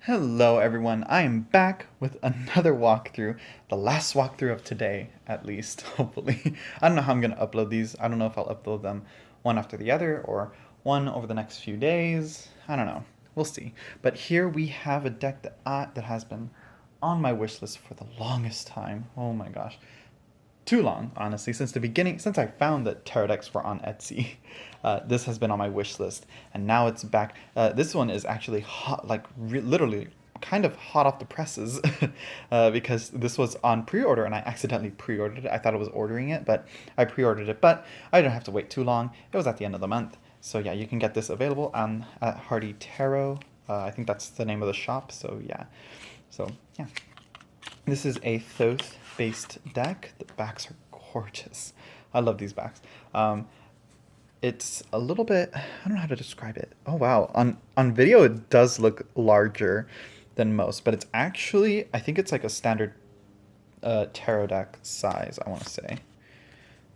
Hello everyone, I am back with another walkthrough, the last walkthrough of today, at least, hopefully. I don't know how I'm going to upload these. I don't know if I'll upload them one after the other or one over the next few days. I don't know. We'll see. But here we have a deck that has been on my wish list for the longest time. Oh my gosh. Too long, honestly, since the beginning, since I found that tarot decks were on Etsy. This has been on my wish list, and now it's back. This one is actually hot, like literally kind of hot off the presses, because this was on pre-order and I accidentally pre-ordered it. I thought I was ordering it, but I pre-ordered it, but I didn't have to wait too long. It was at the end of the month. So yeah, you can get this available on at Hardy Tarot. I think that's the name of the shop, so yeah. So yeah. This is a Thoth-based deck. The backs are gorgeous. I love these backs. It's a little bit, I don't know how to describe it. Oh wow, on video it does look larger than most, but it's actually, I think it's like a standard tarot deck size, I want to say.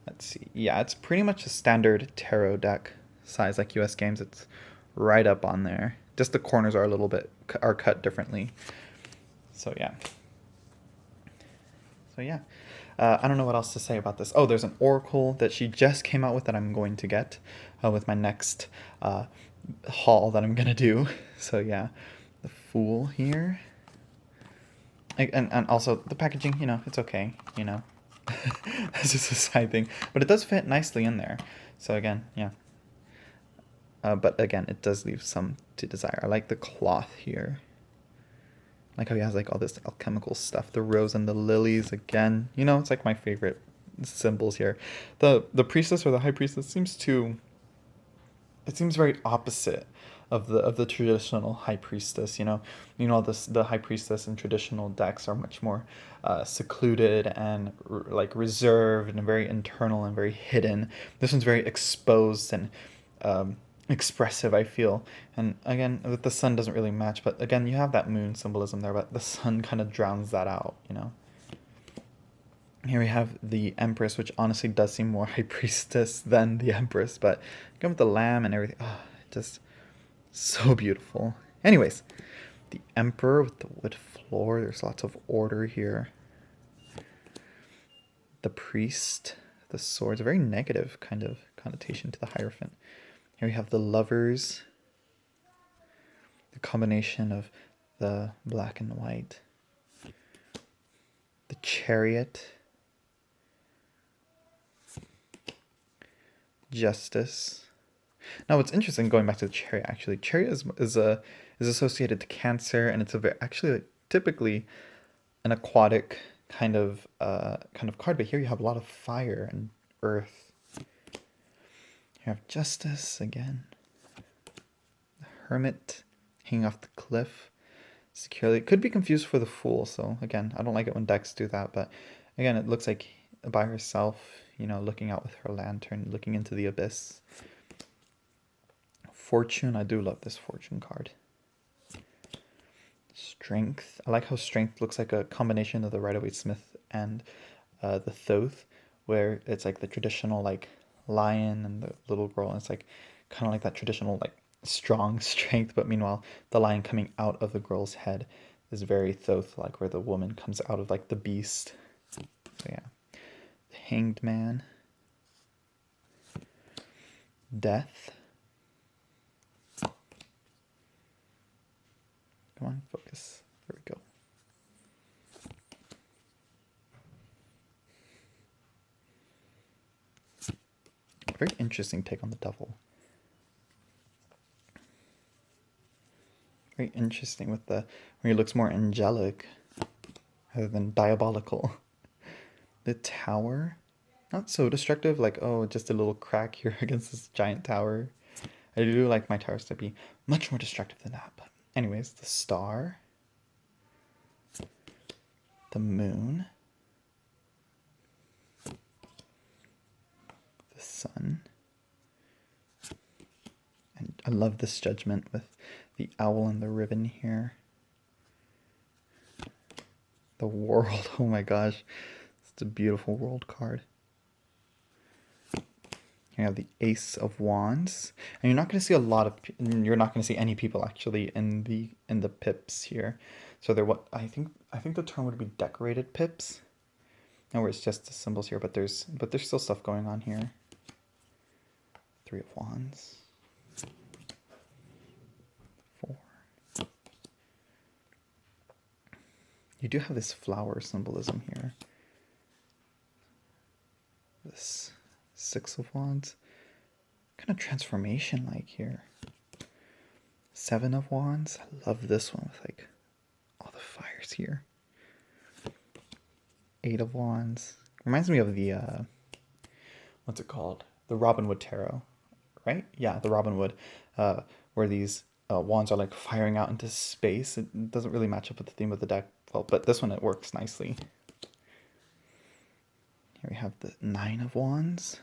Let's see. Yeah, it's pretty much a standard tarot deck size, like US Games. It's right up on there. Just the corners are a little bit, are cut differently. So yeah. So yeah, I don't know what else to say about this. Oh, there's an oracle that she just came out with that I'm going to get with my next haul that I'm gonna do. So yeah, the Fool here, and also the packaging. You know, it's okay. You know, that's just a side thing, but it does fit nicely in there. So again, yeah. But again, it does leave some to desire. I like the cloth here. Like how he has like all this alchemical stuff. The rose and the lilies again. You know, it's like my favorite symbols here. The priestess or the high priestess seems to, it seems very opposite of the traditional high priestess. The high priestess in traditional decks are much more secluded and like reserved and very internal and very hidden. This one's very exposed and um, expressive, I feel. And again, the sun doesn't really match, but again, you have that moon symbolism there, but the sun kind of drowns that out, you know. Here we have the Empress, which honestly does seem more high priestess than the Empress, but again with the lamb and everything, oh, just so beautiful. Anyways, the Emperor with the wood floor, there's lots of order here. The Priest, the swords, a very negative kind of connotation to the Hierophant. Here we have the Lovers, the combination of the black and white. The Chariot. Justice. Now, what's interesting, going back to the Chariot, actually, Chariot is associated to Cancer, and it's actually like, typically an aquatic kind of card. But here you have a lot of fire and earth. You have Justice again. The Hermit hanging off the cliff securely. It could be confused for the Fool, so again, I don't like it when decks do that, but again, it looks like by herself, you know, looking out with her lantern, looking into the abyss. Fortune, I do love this Fortune card. Strength, I like how Strength looks like a combination of the Rider-Waite-Smith and the Thoth, where it's like the traditional like lion and the little girl, and it's like kind of like that traditional like strong strength, but meanwhile the lion coming out of the girl's head is very Thoth like, where the woman comes out of like the beast. So yeah. The Hanged Man. Death. Come on, focus. There we go. Very interesting take on the devil. Very interesting with the, where he looks more angelic rather than diabolical. The Tower, not so destructive, like, oh, just a little crack here against this giant tower. I do like my towers to be much more destructive than that, but anyways, the Star. The Moon. The Sun. And I love this Judgment with the owl and the ribbon here. The World, oh my gosh. It's a beautiful World card. Here you have the Ace of Wands, and you're not going to see a lot of. You're not going to see any people actually in the pips here. So they're what I think the term would be decorated pips. And where it's just the symbols here, but there's still stuff going on here. Three of Wands. 4. You do have this flower symbolism here. This 6 of Wands. Kind of transformation like here. 7 of Wands. I love this one with like all the fires here. 8 of Wands. Reminds me of the, what's it called? The Robin Hood Tarot, right? Yeah, the Robin Hood, where these wands are like firing out into space. It doesn't really match up with the theme of the deck, well, but this one, it works nicely. Here we have the 9 of Wands.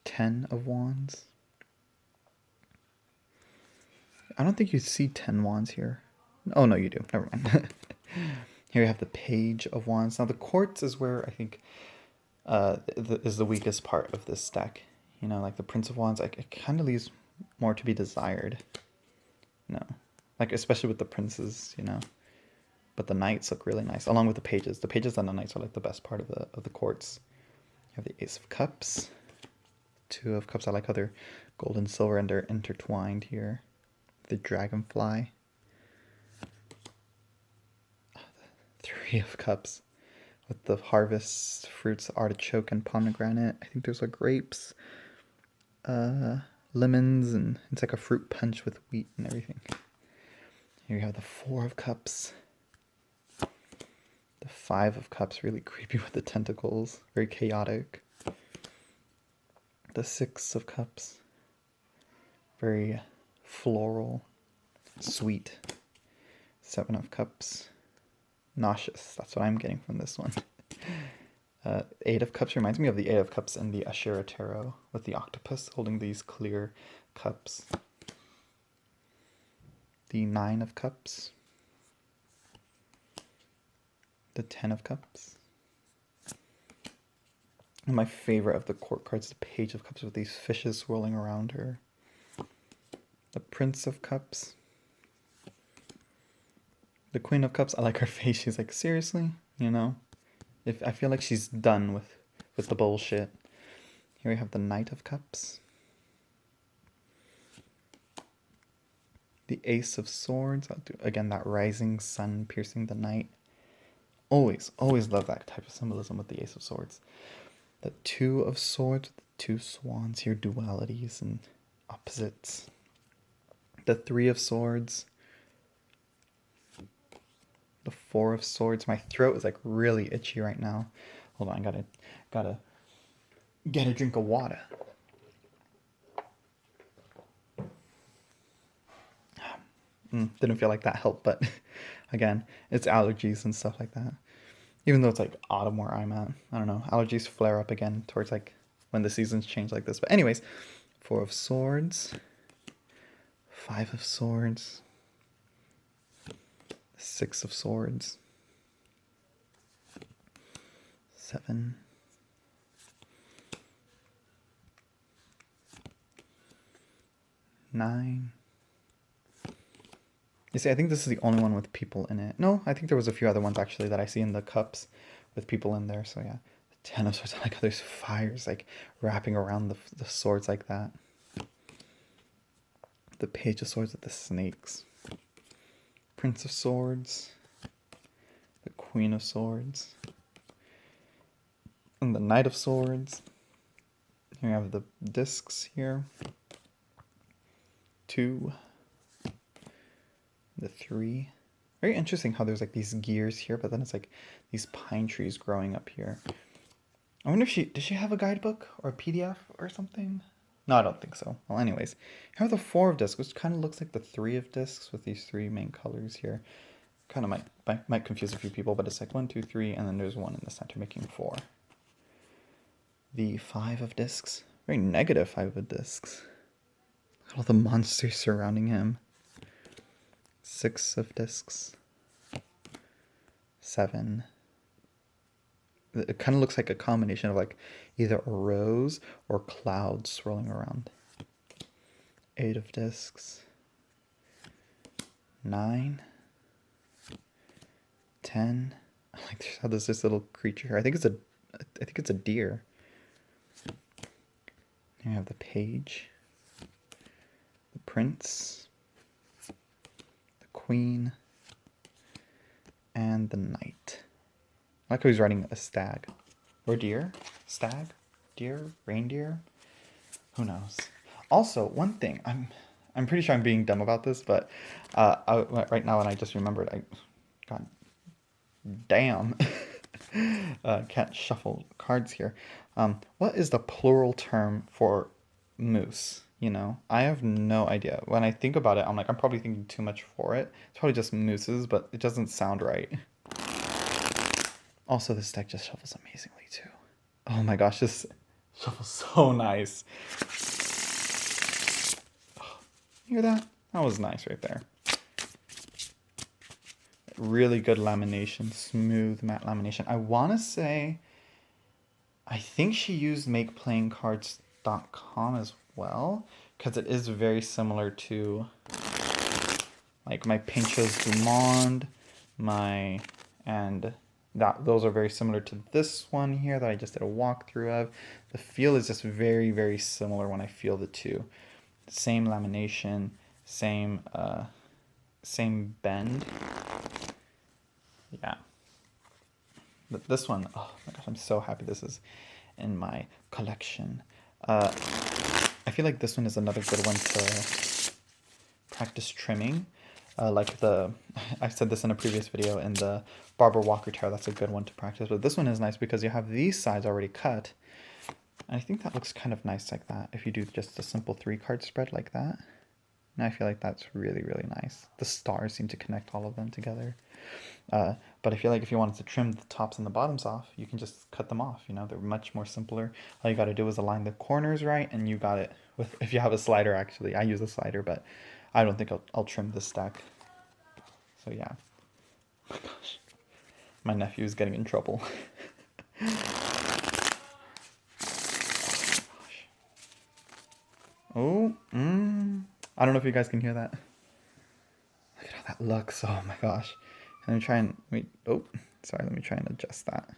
10 of Wands. I don't think you see 10 Wands here. Oh, no, you do. Never mind. Here we have the Page of Wands. Now, the Quartz is where I think is the weakest part of this deck. You know, like the Prince of Wands, like, it kind of leaves more to be desired. No. Like, especially with the princes, you know. But the knights look really nice, along with the pages. The pages and the knights are like the best part of the Quartz. You have the Ace of Cups. 2 of Cups. I like how they're gold and silver and they're intertwined here. The Dragonfly. 3 of Cups with the harvest fruits, artichoke and pomegranate. I think there's like grapes, lemons, and it's like a fruit punch with wheat and everything. Here you have the 4 of Cups. The 5 of Cups, really creepy with the tentacles, very chaotic. The 6 of Cups, very floral, sweet. 7 of Cups, nauseous. That's what I'm getting from this one. 8 of Cups reminds me of the 8 of Cups in the Ashera Tarot with the octopus holding these clear cups. The 9 of Cups. The 10 of Cups. And my favorite of the court cards, the Page of Cups with these fishes swirling around her. The Prince of Cups. The Queen of Cups, I like her face. She's like, seriously? You know? If I feel like she's done with the bullshit. Here we have the Knight of Cups. The Ace of Swords. I'll do, again, that rising sun piercing the night. Always love that type of symbolism with the Ace of Swords. The 2 of Swords, the 2 swans here, dualities and opposites. The 3 of Swords. The 4 of Swords. My throat is like really itchy right now. Hold on, I gotta get a drink of water. Didn't feel like that helped, but again, it's allergies and stuff like that. Even though it's like autumn where I'm at, I don't know, allergies flare up again towards like when the seasons change like this. But anyways, 4 of Swords, 5 of Swords, 6 of Swords, 7, 9. You see, I think this is the only one with people in it. No, I think there was a few other ones actually that I see in the cups with people in there. So yeah, 10 of Swords. I like how there's fires like wrapping around the swords like that. The Page of Swords with the snakes. Prince of Swords. The Queen of Swords. And the Knight of Swords. Here we have the discs here. 2. The 3. Very interesting how there's like these gears here, but then it's like these pine trees growing up here. I wonder if does she have a guidebook or a PDF or something? No, I don't think so. Well, anyways, here are the 4 of discs, which kind of looks like the 3 of discs with these 3 main colors here. Kind of might confuse a few people, but it's like 1, 2, 3, and then there's 1 in the center making 4. The 5 of discs, very negative 5 of discs. Look at all the monsters surrounding him. 6 of discs. 7. It kind of looks like a combination of like either a rose or clouds swirling around. 8 of discs. 9. 10. I like how there's this little creature here. I think it's a deer. Here you have the page, the prince, the queen, and the knight. I like how he's riding a stag. Or deer? Stag? Deer? Reindeer? Who knows? Also, one thing, I'm pretty sure I'm being dumb about this, but right now when I just remembered, God damn, can't shuffle cards here. What is the plural term for moose? You know, I have no idea. When I think about it, I'm like, I'm probably thinking too much for it. It's probably just mooses, but it doesn't sound right. Also, this deck just shuffles amazingly too. Oh my gosh, this shuffles so nice. Oh, you hear that? That was nice right there. Really good lamination, smooth matte lamination. I want to say, I think she used makeplayingcards.com as well, because it is very similar to like my Pinchos du Monde, and those are very similar to this one here that I just did a walkthrough of. The feel is just very, very similar when I feel the two. Same lamination, same bend. Yeah. But this one, oh my gosh, I'm so happy this is in my collection. I feel like this one is another good one to practice trimming. I said this in a previous video, in the Barbara Walker Tarot, that's a good one to practice. But this one is nice because you have these sides already cut. And I think that looks kind of nice like that, if you do just a simple 3-card spread like that. And I feel like that's really, really nice. The stars seem to connect all of them together. But I feel like if you wanted to trim the tops and the bottoms off, you can just cut them off. You know, they're much more simpler. All you got to do is align the corners right, and you got it. If you have a slider, actually, I use a slider, but I don't think I'll trim this stack. So yeah. Oh my gosh, my nephew is getting in trouble. Oh, I don't know if you guys can hear that. Look at how that looks. Oh my gosh. Let me try and wait. Oh, sorry. Let me try and adjust that.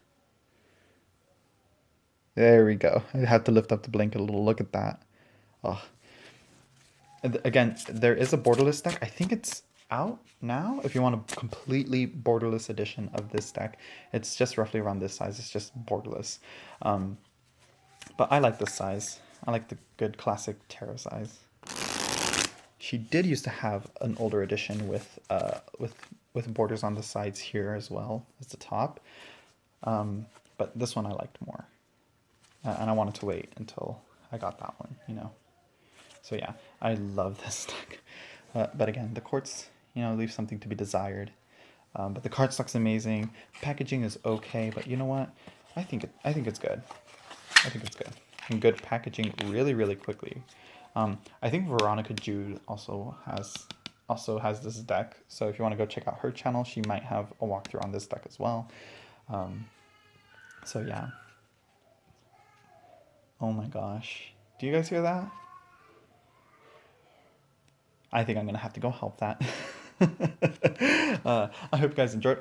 There we go. I had to lift up the blanket a little. Look at that. Oh. Again, there is a borderless deck. I think it's out now. If you want a completely borderless edition of this deck, it's just roughly around this size. It's just borderless. But I like this size. I like the good classic tarot size. She did used to have an older edition with borders on the sides here as well as the top. But this one I liked more. And I wanted to wait until I got that one, you know. So yeah, I love this deck. But again, the quartz, you know, leaves something to be desired. But the cardstock's amazing. Packaging is okay, but you know what? I think it's good. I think it's good. And good packaging really, really quickly. I think Veronica Jude also has this deck. So if you want to go check out her channel, she might have a walkthrough on this deck as well. So yeah. Oh my gosh. Do you guys hear that? I think I'm going to have to go help that. I hope you guys enjoyed.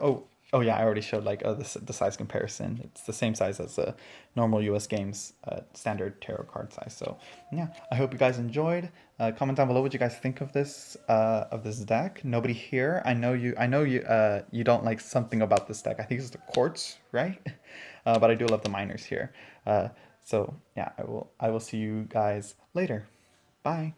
Oh yeah, I already showed like the size comparison. It's the same size as a normal US Games standard tarot card size. So yeah, I hope you guys enjoyed. Comment down below what you guys think of this deck. Nobody here. I know you don't like something about this deck. I think it's the quartz, right? But I do love the minors here. So yeah, I will see you guys later. Bye.